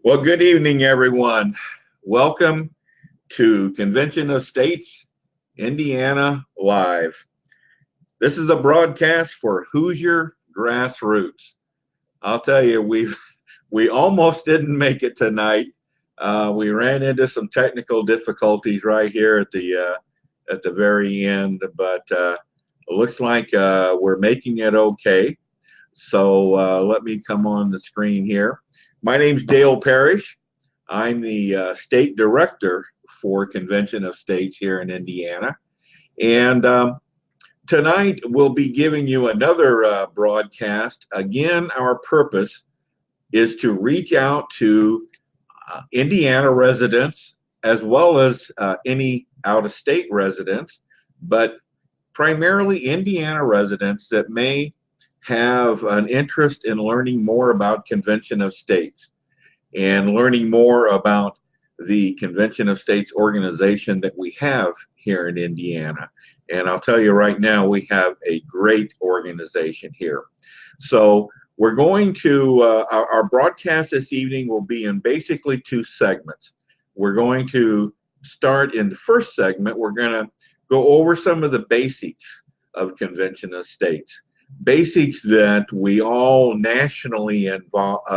Well, good evening, everyone. Welcome to Convention of States, Indiana Live. This is a broadcast for Hoosier Grassroots. I'll tell you, we almost didn't make it tonight. We ran into some technical difficulties right here at the very end, but it looks like we're making it okay. So let me come on the screen here. My name's Dale Parrish. I'm the state director for Convention of States here in Indiana. And tonight we'll be giving you another broadcast. Again, our purpose is to reach out to Indiana residents as well as any out-of-state residents, but primarily Indiana residents that may have an interest in learning more about Convention of States and learning more about the Convention of States organization that we have here in Indiana. And I'll tell you right now, we have a great organization here. So we're going to, our broadcast this evening will be in basically two segments. We're going to start in the first segment. We're going to go over some of the basics of Convention of States. Basics that we all nationally involved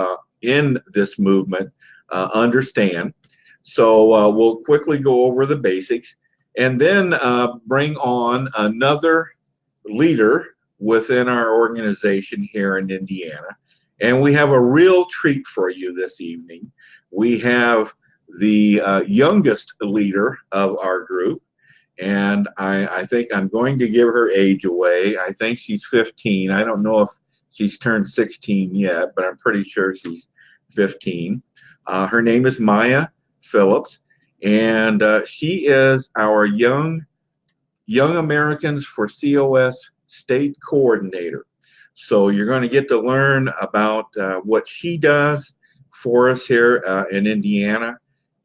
in this movement understand. So we'll quickly go over the basics and then bring on another leader within our organization here in Indiana. And we have a real treat for you this evening. We have the youngest leader of our group. And I think I'm going to give her age away. I think she's 15. I don't know if she's turned 16 yet, but I'm pretty sure she's 15. Her name is Maya Phillips, and she is our Young Americans for COS state coordinator. So you're going to get to learn about what she does for us here in Indiana.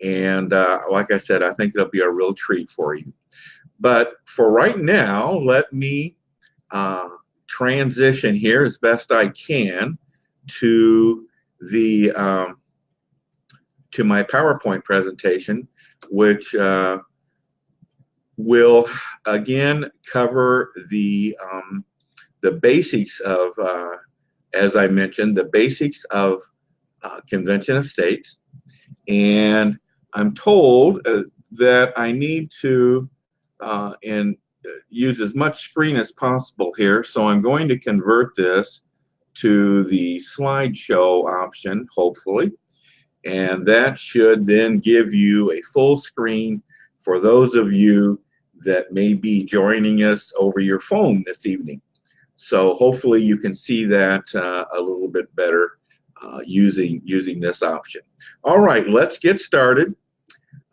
And like I said, I think it'll be a real treat for you. But for right now, let me transition here as best I can to the to my PowerPoint presentation, which will again cover the basics of, as I mentioned, the basics of Convention of States. And I'm told that I need to use as much screen as possible here. So I'm going to convert this to the slideshow option, hopefully. And that should then give you a full screen for those of you that may be joining us over your phone this evening. So hopefully you can see that a little bit better using this option. All right, let's get started.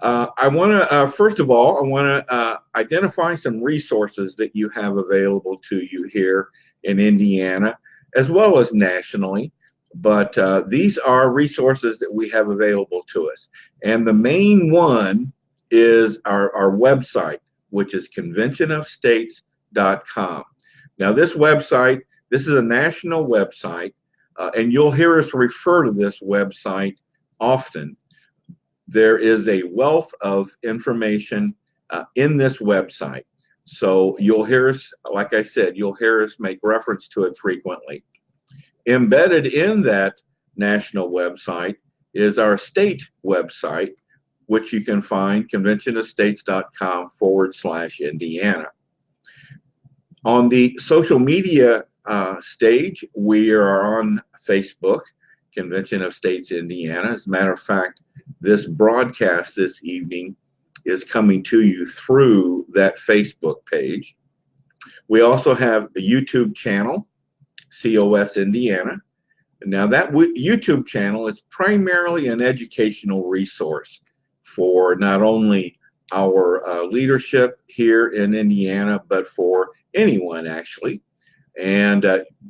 I want to, first of all, I want to identify some resources that you have available to you here in Indiana, as well as nationally. But these are resources that we have available to us. And the main one is our website, which is conventionofstates.com. Now, this website, this is a national website, and you'll hear us refer to this website often. There is a wealth of information in this website. So you'll hear us, like I said, you'll hear us make reference to it frequently. Embedded in that national website is our state website, which you can find conventionofstates.com/Indiana. On the social media stage, we are on Facebook, Convention of States Indiana. As a matter of fact, this broadcast this evening is coming to you through that Facebook page. We also have a YouTube channel, COS Indiana. Now that YouTube channel is primarily an educational resource for not only our leadership here in Indiana, but for anyone actually. And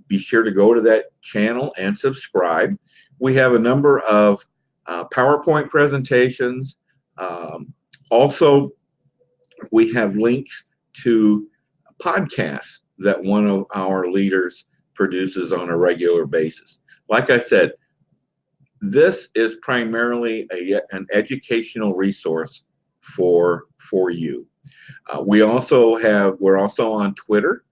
be sure to go to that channel and subscribe. We have a number of PowerPoint presentations. Also, we have links to podcasts that one of our leaders produces on a regular basis. Like I said, this is primarily an educational resource for you. We're also on Twitter,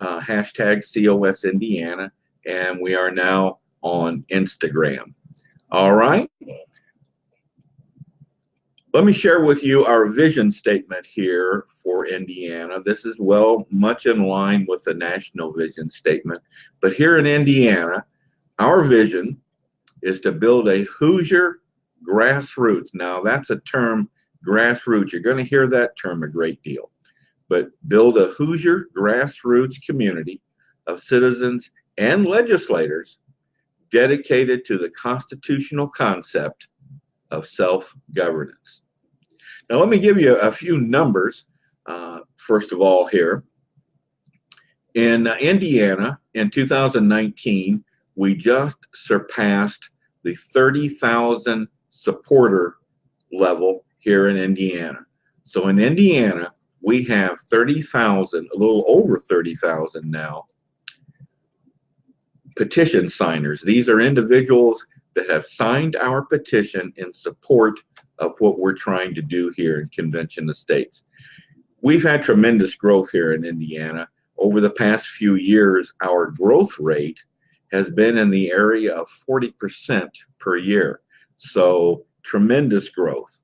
hashtag COS Indiana, and we are now on Instagram. All right. Let me share with you our vision statement here for Indiana. This is much in line with the national vision statement. But here in Indiana, our vision is to build a Hoosier grassroots. Now, that's a term, grassroots. You're going to hear that term a great deal. But build a Hoosier grassroots community of citizens and legislators dedicated to the constitutional concept of self-governance. Now, let me give you a few numbers, first of all, here. In Indiana, in 2019, we just surpassed the 30,000 supporter level here in Indiana. So in Indiana, we have 30,000, a little over 30,000 now, petition signers. These are individuals that have signed our petition in support of what we're trying to do here in Convention of States. We've had tremendous growth here in Indiana. Over the past few years, our growth rate has been in the area of 40% per year. So tremendous growth.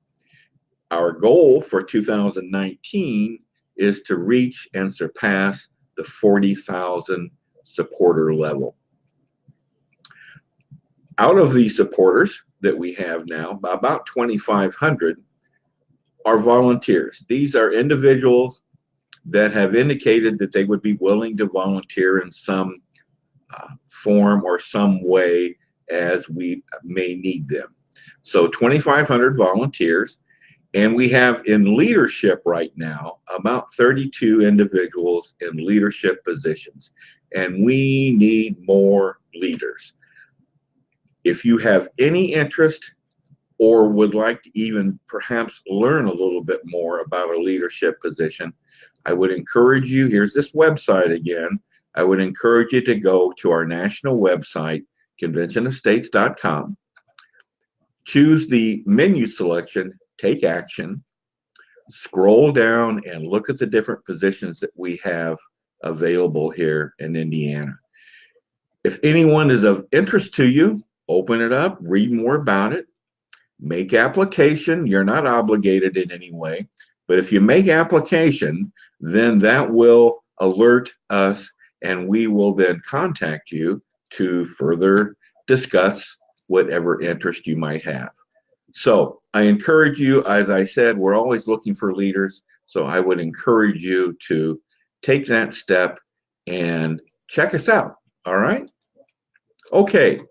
Our goal for 2019 is to reach and surpass the 40,000 supporter level. Out of these supporters that we have now, about 2,500 are volunteers. These are individuals that have indicated that they would be willing to volunteer in some form or some way as we may need them. So 2,500 volunteers, and we have in leadership right now about 32 individuals in leadership positions, and we need more leaders. If you have any interest or would like to even perhaps learn a little bit more about a leadership position, I would encourage you, here's this website again, I would encourage you to go to our national website, conventionofstates.com, choose the menu selection, Take Action, scroll down and look at the different positions that we have available here in Indiana. If anyone is of interest to you, open it up, read more about it, make application. You're not obligated in any way, but if you make application, then that will alert us and we will then contact you to further discuss whatever interest you might have. So I encourage you, as I said, we're always looking for leaders. So I would encourage you to take that step and check us out. All right. Okay.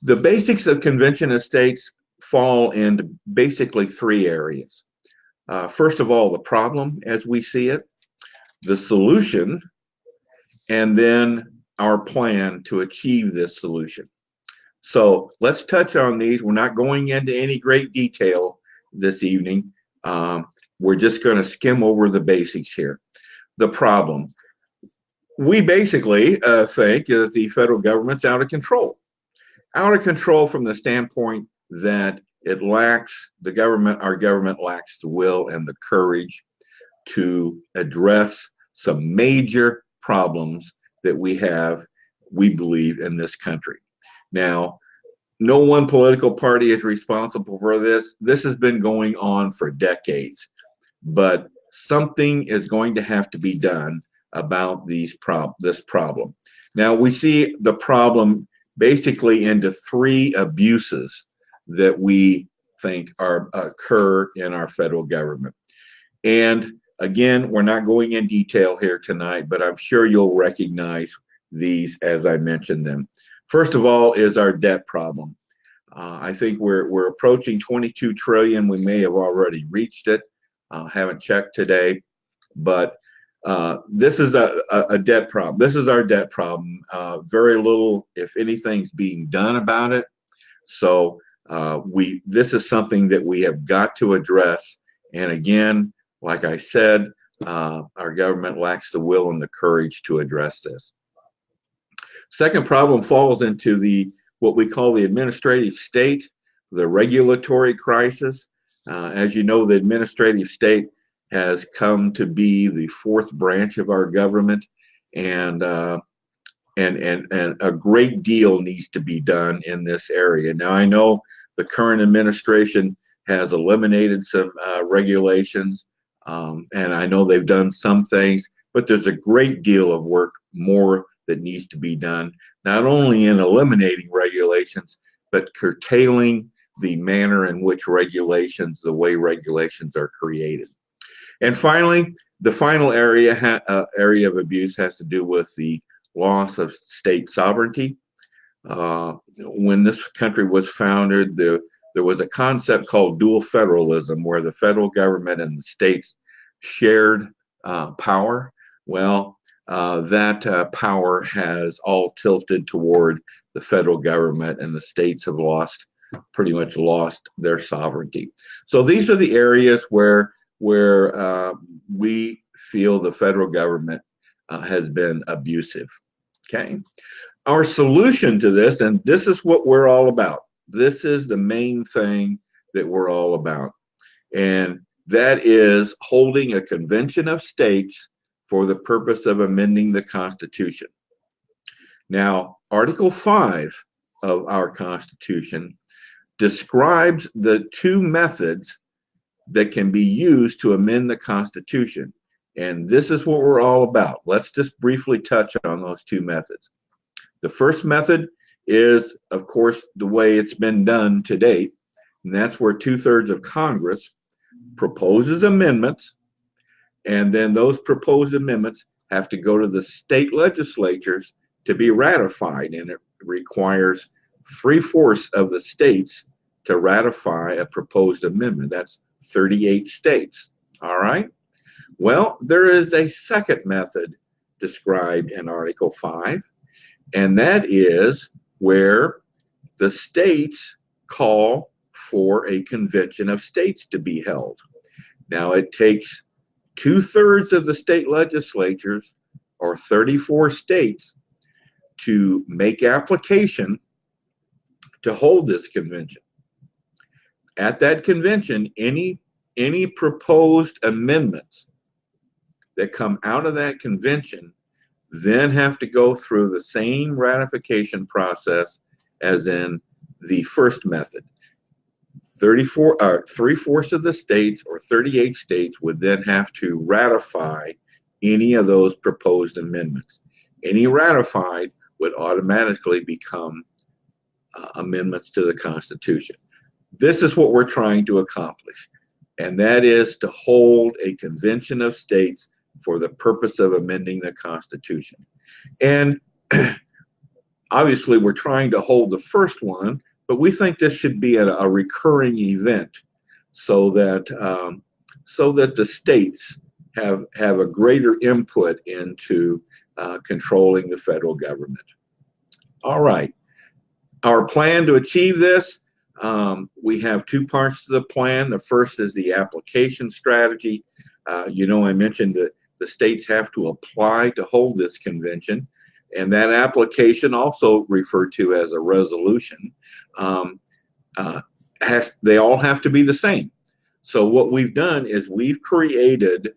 The basics of Convention of States fall into basically three areas. First of all, the problem as we see it, the solution, and then our plan to achieve this solution. So let's touch on these. We're not going into any great detail this evening. We're just going to skim over the basics here. The problem. We basically think that the federal government's out of control. Out of control from the standpoint that it lacks, our government lacks the will and the courage to address some major problems that we have, we believe, in this country. Now, no one political party is responsible for this. This has been going on for decades, but something is going to have to be done about this problem. Now, we see the problem basically into three abuses that we think occur in our federal government. And again, we're not going in detail here tonight, but I'm sure you'll recognize these as I mention them. First of all is our debt problem. I think we're approaching 22 trillion. We may have already reached it. Haven't checked today, but this is a debt problem. This is our debt problem. Very little, if anything's being done about it. So this is something that we have got to address. And again, like I said, our government lacks the will and the courage to address this. Second problem falls into the what we call the administrative state, the regulatory crisis. As you know, the administrative state has come to be the fourth branch of our government, and a great deal needs to be done in this area. Now, I know the current administration has eliminated some regulations, and I know they've done some things, but there's a great deal of work more that needs to be done, not only in eliminating regulations, but curtailing the manner in which the way regulations are created. And finally, the final area of abuse has to do with the loss of state sovereignty. When this country was founded, there was a concept called dual federalism, where the federal government and the states shared power. Well, that power has all tilted toward the federal government, and the states have pretty much lost their sovereignty. So these are the areas where we feel the federal government has been abusive. Okay. Our solution to this, and this is what we're all about. This is the main thing that we're all about. And that is holding a convention of states for the purpose of amending the Constitution. Now, Article 5 of our Constitution describes the two methods that can be used to amend the Constitution. And this is what we're all about. Let's just briefly touch on those two methods. The first method is, of course, the way it's been done to date, and that's where 2/3 of Congress proposes amendments, and then those proposed amendments have to go to the state legislatures to be ratified, and it requires 3/4 of the states to ratify a proposed amendment. That's 38 states. All right. Well, there is a second method described in Article 5, and that is where the states call for a convention of states to be held. Now, it takes 2/3 of the state legislatures, or 34 states, to make application to hold this convention. At that convention, any proposed amendments that come out of that convention then have to go through the same ratification process as in the first method. 3/4 of the states, or 38 states, would then have to ratify any of those proposed amendments. Any ratified would automatically become amendments to the Constitution. This is what we're trying to accomplish, and that is to hold a convention of states for the purpose of amending the Constitution. And obviously, we're trying to hold the first one, but we think this should be a recurring event, so that the states have a greater input into controlling the federal government. All right. Our plan to achieve this, we have two parts to the plan. The first is the application strategy. I mentioned that the states have to apply to hold this convention, and that application, also referred to as a resolution, they all have to be the same. So what we've done is we've created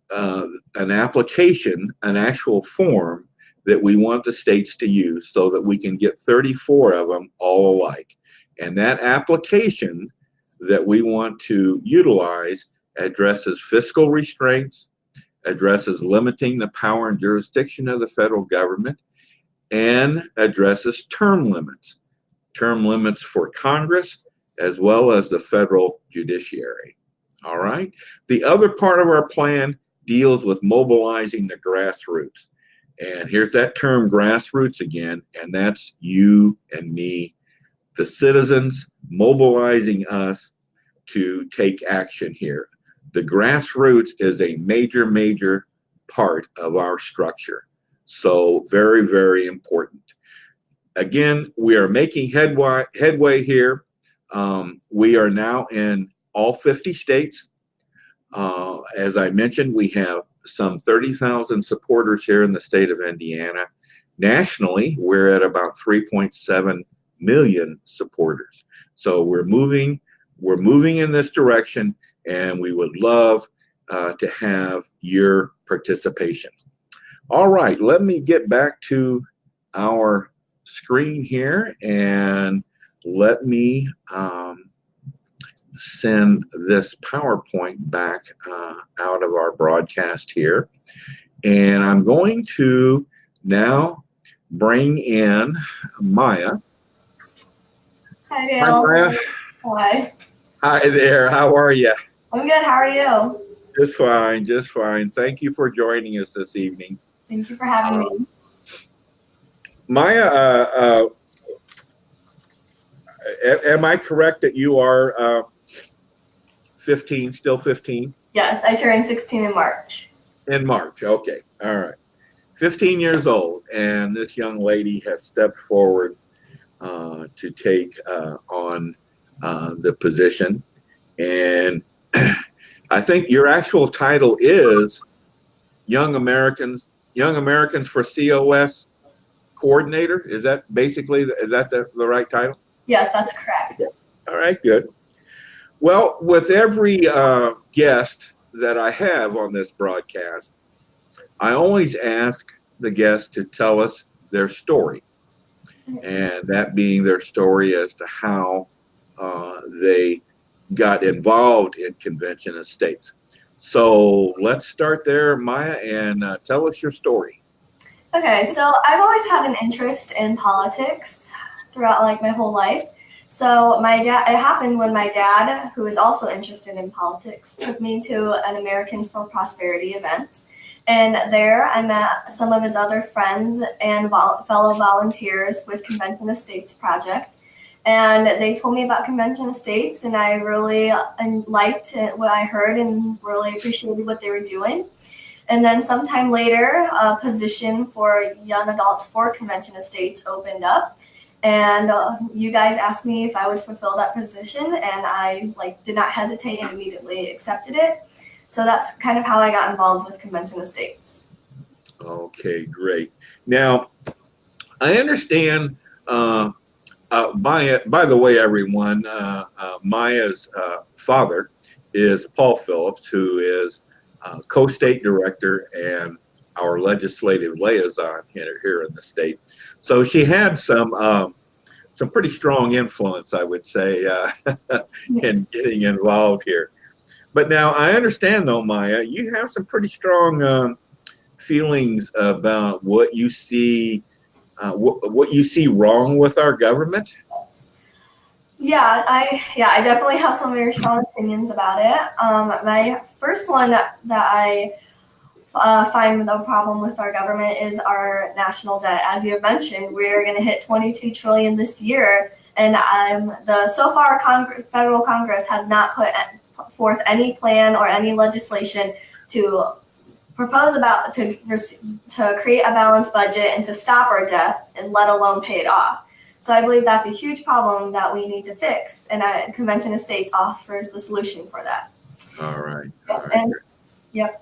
an application, an actual form that we want the states to use, so that we can get 34 of them all alike. And that application that we want to utilize addresses fiscal restraints, addresses limiting the power and jurisdiction of the federal government, and addresses term limits for Congress as well as the federal judiciary. All right. The other part of our plan deals with mobilizing the grassroots. And here's that term, grassroots, again, and that's you and me, the citizens, mobilizing us to take action here. The grassroots is a major part of our structure. So very, very important. Again, we are making headway here. We are now in all 50 states. As I mentioned, we have some 30,000 supporters here in the state of Indiana. Nationally, we're at about 3.7 million supporters. So we're moving in this direction, and we would love to have your participation. All right, let me get back to our screen here, and let me send this PowerPoint back out of our broadcast here. And I'm going to now bring in Maya. Hi, Dale. Hi, Maya. Hi. Hi there. How are you? I'm good. How are you? Just fine. Just fine. Thank you for joining us this evening. Thank you for having me. Maya, am I correct that you are 15, still 15? Yes, I turned 16 in March. In March, okay, all right. 15 years old, and this young lady has stepped forward to take on the position. And I think your actual title is Young Americans for COS Coordinator. Is that basically, the right title? Yes, that's correct. All right, good. Well, with every guest that I have on this broadcast, I always ask the guest to tell us their story, and that being their story as to how they got involved in Convention of States. So let's start there, Maya, and tell us your story. Okay, so I've always had an interest in politics throughout like my whole life. So it happened when my dad, who is also interested in politics, took me to an Americans for Prosperity event. And there I met some of his other friends and fellow volunteers with Convention of States project. And they told me about Convention of States, and I really liked what I heard and really appreciated what they were doing. And then sometime later, a position for young adults for Convention of States opened up. And you guys asked me if I would fulfill that position, and I did not hesitate and immediately accepted it. So that's kind of how I got involved with Convention of States. Okay, great. Now, I understand, by the way, everyone, Maya's father is Paul Phillips, who is co-state director and our legislative liaison here in the state. So she had some pretty strong influence, I would say, in getting involved here. But now I understand, though, Maya, you have some pretty strong feelings about what you see wrong with our government. Yeah, I definitely have some very strong opinions about it. My first one that I find no problem with our government is our national debt. As you have mentioned, we're going to hit $22 trillion this year, and federal Congress has not put forth any plan or any legislation to propose to create a balanced budget and to stop our debt, and let alone pay it off. So I believe that's a huge problem that we need to fix, and Convention of States offers the solution for that. All right.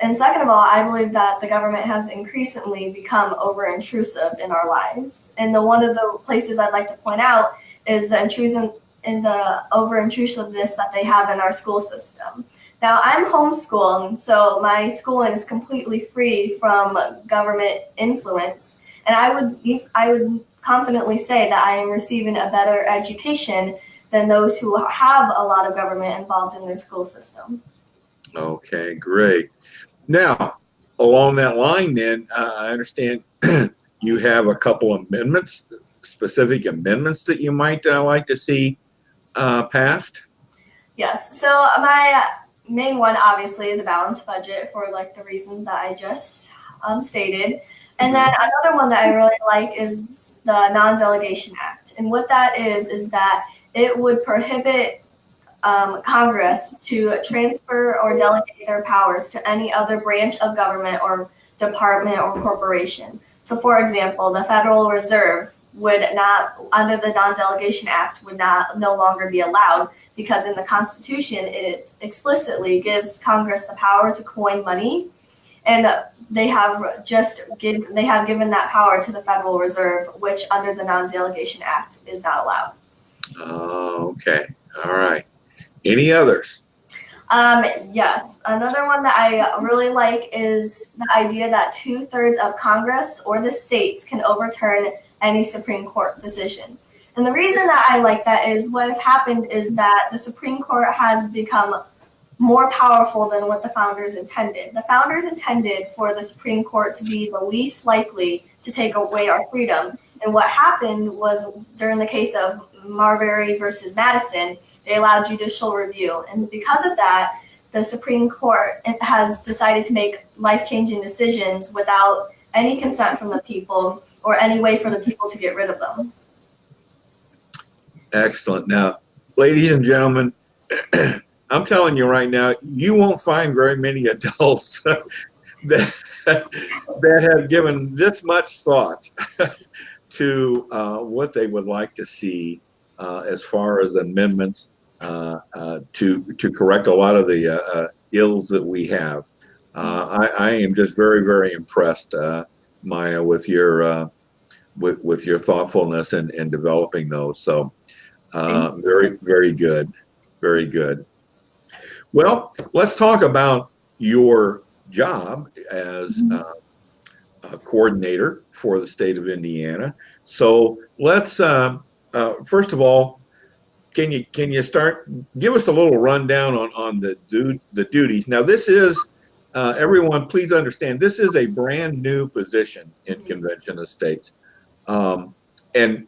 And second of all, I believe that the government has increasingly become over-intrusive in our lives. And one of the places I'd like to point out is the intrusion and the over-intrusiveness that they have in our school system. Now, I'm homeschooled, so my schooling is completely free from government influence. And I would confidently say that I am receiving a better education than those who have a lot of government involved in their school system. Okay, great. Now, along that line, then, I understand you have a couple amendments, specific amendments that you might like to see passed. Yes. So my main one, obviously, is a balanced budget for the reasons that I just stated. And then another one that I really like is the Non-Delegation Act. And what that is that it would prohibit Congress to transfer or delegate their powers to any other branch of government or department or corporation. So, for example, the Federal Reserve would not, under the Non-Delegation Act, would no longer be allowed, because in the Constitution it explicitly gives Congress the power to coin money, and they have given that power to the Federal Reserve, which under the Non-Delegation Act is not allowed. Okay. All right. Any others? Yes. Another one that I really like is the idea that 2/3 of Congress or the states can overturn any Supreme Court decision. And the reason that I like that is what has happened is that the Supreme Court has become more powerful than what the founders intended. The founders intended for the Supreme Court to be the least likely to take away our freedom. And what happened was during the case of Marbury versus Madison, they allowed judicial review. And because of that, the Supreme Court has decided to make life-changing decisions without any consent from the people or any way for the people to get rid of them. Excellent. Now, ladies and gentlemen, I'm telling you right now, you won't find very many adults that have given this much thought to what they would like to see as far as amendments to correct a lot of the ills that we have. I am just very, very impressed, Maya, with your thoughtfulness in developing those. So very, very good. Very good. Well, let's talk about your job as a coordinator for the state of Indiana. So let's first of all, can you start? Give us a little rundown on the duties. Now, this is everyone. Please understand, this is a brand new position in Convention of States, and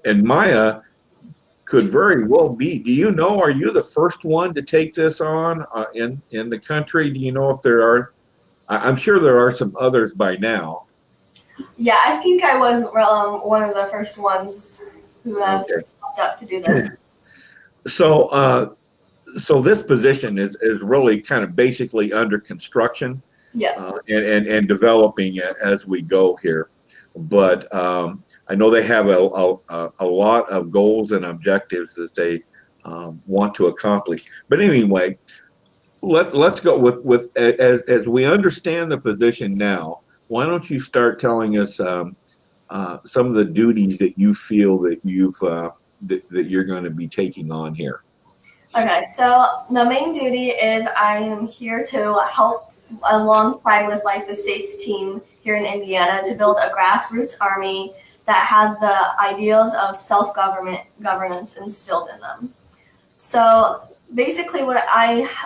Maya could very well be. Do you know? Are you the first one to take this on in the country? Do you know if there are? I'm sure there are some others by now. Yeah, I think I was one of the first ones who have stepped up to do this. So, so this position is really kind of basically under construction. Yes. And developing as we go here. But I know they have a lot of goals and objectives that they want to accomplish. But anyway, let's go with as we understand the position now. Why don't you start telling us some of the duties that you feel that that you're going to be taking on here? Okay, so the main duty is I am here to help alongside with like the state's team here in Indiana to build a grassroots army that has the ideals of self-governance instilled in them. So basically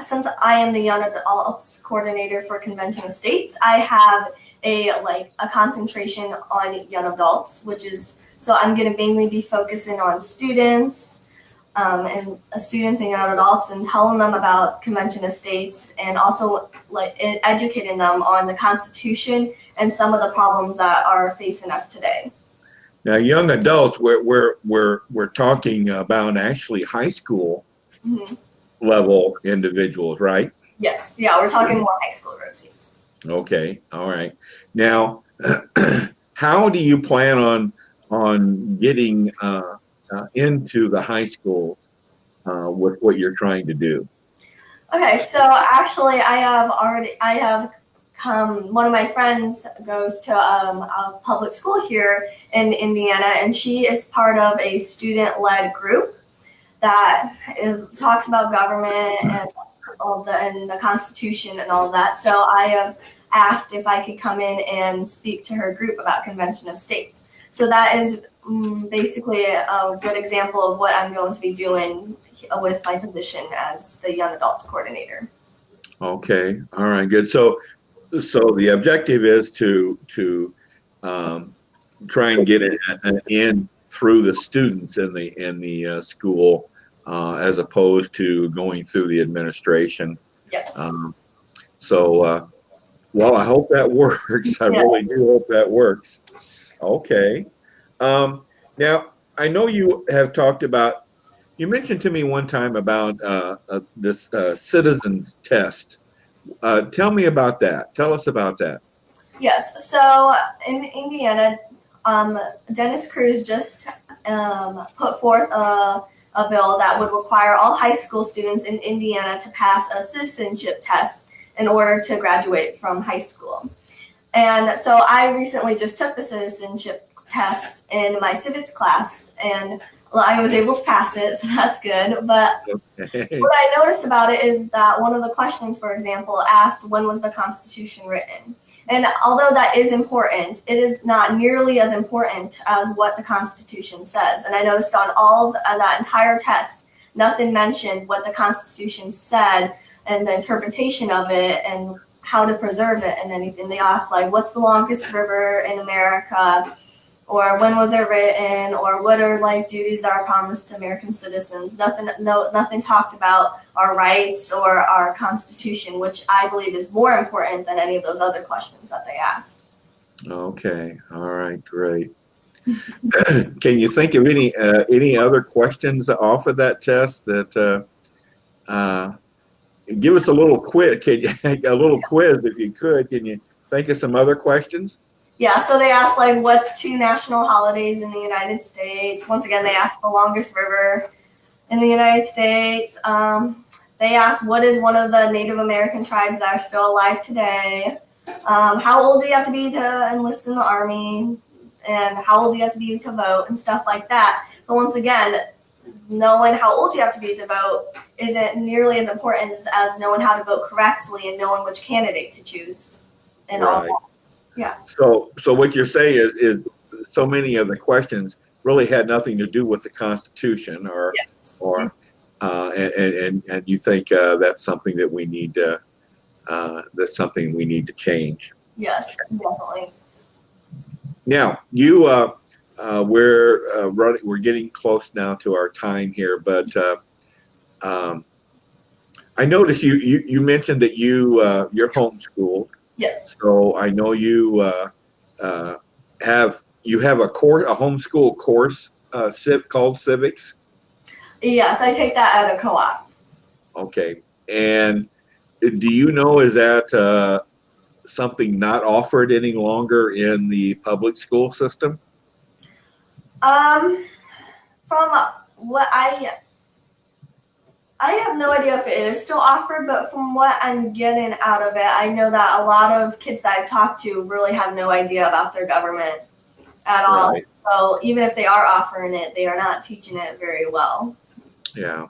since I am the young adults coordinator for Convention of States, I have a concentration on young adults, so I'm going to mainly be focusing on students and young adults and telling them about Convention of States and also educating them on the Constitution and some of the problems that are facing us today. Now, young adults, we're talking about actually high school level individuals, right? Yes. Yeah, we're talking more high school roads. Okay. All right. Now, how do you plan on getting into the high schools with what you're trying to do? Okay, so actually I have one of my friends goes to a public school here in Indiana, and she is part of a student-led group that talks about government and and the Constitution and all of that. So I have asked if I could come in and speak to her group about Convention of States. So that is basically a good example of what I'm going to be doing with my position as the Young Adults Coordinator. Okay. All right. Good. So the objective is to try and get it in through the students in the school as opposed to going through the administration. Yes. Well, I hope that works. I really do hope that works. Okay. Now, I know you have talked about, you mentioned to me one time about this citizens test. Tell me about that. Tell us about that. Yes. So in Indiana, Dennis Cruz just put forth a bill that would require all high school students in Indiana to pass a citizenship test in order to graduate from high school. And so I recently just took the citizenship test in my civics class, and I was able to pass it, so that's good. But what I noticed about it is that one of the questions, for example, asked when was the Constitution written? And although that is important, it is not nearly as important as what the Constitution says. And I noticed on that entire test, nothing mentioned what the Constitution said and the interpretation of it and how to preserve it and anything. They asked, like, what's the longest river in America? Or when was it written? Or what are, like, duties that are promised to American citizens? Nothing talked about our rights or our Constitution, which I believe is more important than any of those other questions that they asked. Okay. All right. Great. Can you think of any other questions off of that test that give us a little quiz? A little quiz, if you could. Can you think of some other questions? Yeah, so they asked, like, what's 2 national holidays in the United States? Once again, they asked the longest river in the United States. They asked, what is one of the Native American tribes that are still alive today? How old do you have to be to enlist in the Army? And how old do you have to be to vote? And stuff like that. But once again, knowing how old you have to be to vote isn't nearly as important as knowing how to vote correctly and knowing which candidate to choose. And all that. Yeah. So what you're saying is so many of the questions really had nothing to do with the Constitution, or yes. And you think that's something that we need to change. Yes, definitely. Now we're getting close now to our time here, but I noticed you mentioned that you're homeschooled. Yes. So I know you have a homeschool course called civics. Yes, I take that at a co-op. Okay, and do you know, is that something not offered any longer in the public school system? From what I have no idea if it is still offered, but from what I'm getting out of it, I know that a lot of kids that I've talked to really have no idea about their government at all. Right. So even if they are offering it, they are not teaching it very well. Yeah.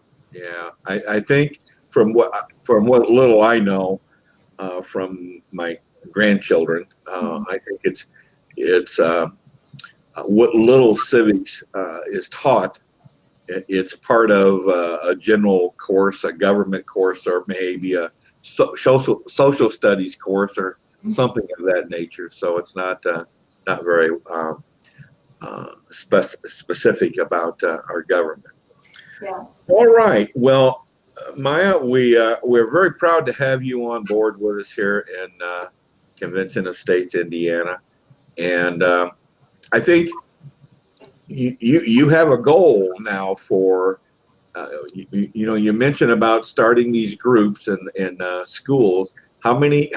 I think from what little I know from my grandchildren, I think it's what little civics is taught. It's part of a general course, a government course, or maybe a social studies course, or something of that nature. So it's not very specific about our government. Yeah. All right. Well, Maya, we're very proud to have you on board with us here in Convention of States, Indiana, and I think you have a goal now for you mentioned about starting these groups in schools. How many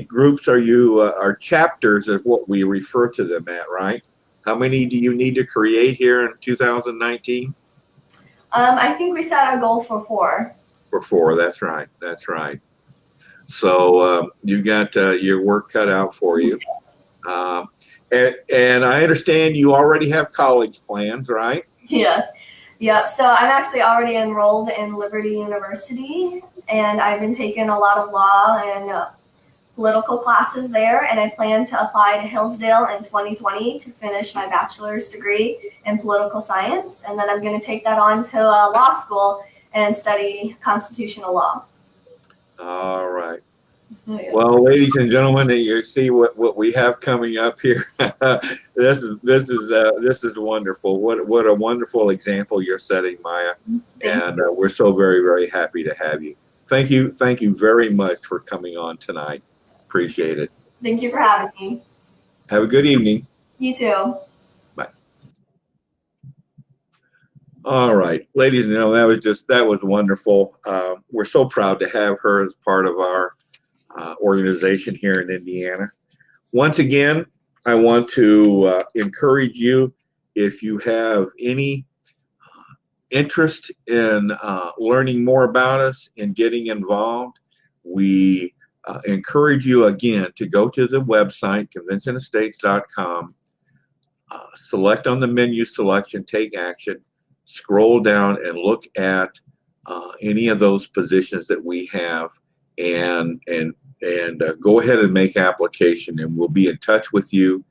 groups are chapters of what we refer to them at, right? How many do you need to create here in 2019? I think we set a goal for 4. For 4, that's right. So you got your work cut out for you. And I understand you already have college plans, right? Yes. Yep. So I'm actually already enrolled in Liberty University, and I've been taking a lot of law and political classes there, and I plan to apply to Hillsdale in 2020 to finish my bachelor's degree in political science, and then I'm going to take that on to law school and study constitutional law. All right. Well, ladies and gentlemen, you see what we have coming up here. This is wonderful. What a wonderful example you're setting, Maya, and we're so very, very happy to have you. Thank you very much for coming on tonight. Appreciate it. Thank you for having me. Have a good evening. You too. Bye. All right, ladies and gentlemen, that was wonderful. We're so proud to have her as part of our organization here in Indiana. Once again, I want to encourage you, if you have any interest in learning more about us and getting involved, we encourage you again to go to the website, conventionofstates.com, select on the menu selection, take action, scroll down and look at any of those positions that we have, and go ahead and make application, and we'll be in touch with you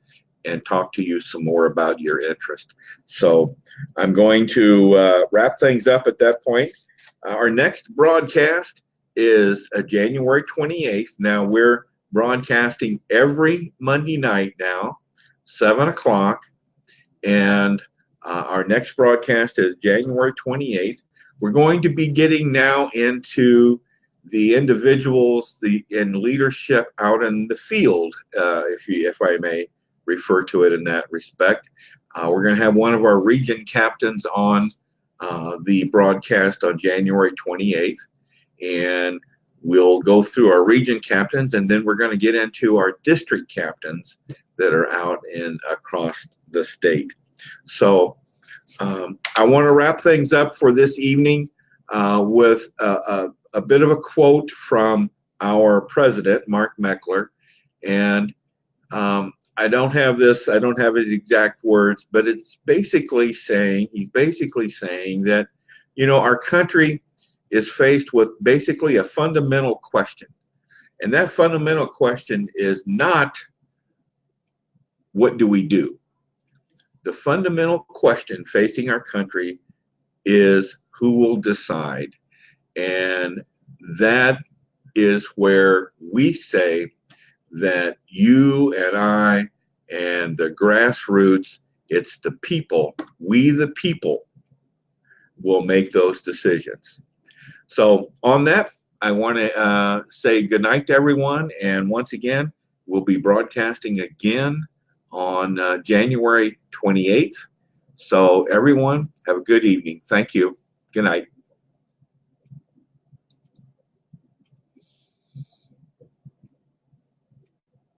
and talk to you some more about your interest. So I'm going to wrap things up at that point. Our next broadcast is January 28th. Now we're broadcasting every Monday night now, 7 o'clock. And our next broadcast is January 28th. We're going to be getting now into the individuals in leadership out in the field, if I may refer to it in that respect. We're going to have one of our region captains on the broadcast on January 28th, and we'll go through our region captains, and then we're going to get into our district captains that are out across the state. So I want to wrap things up for this evening with a bit of a quote from our president, Mark Meckler. And I don't have his exact words, but he's basically saying that, you know, our country is faced with basically a fundamental question. And that fundamental question is not, what do we do? The fundamental question facing our country is, who will decide? And that is where we say that you and I and the grassroots, it's the people, we the people will make those decisions. So on that, I want to say good night to everyone. And once again, we'll be broadcasting again on January 28th. So everyone, have a good evening. Thank you. Good night.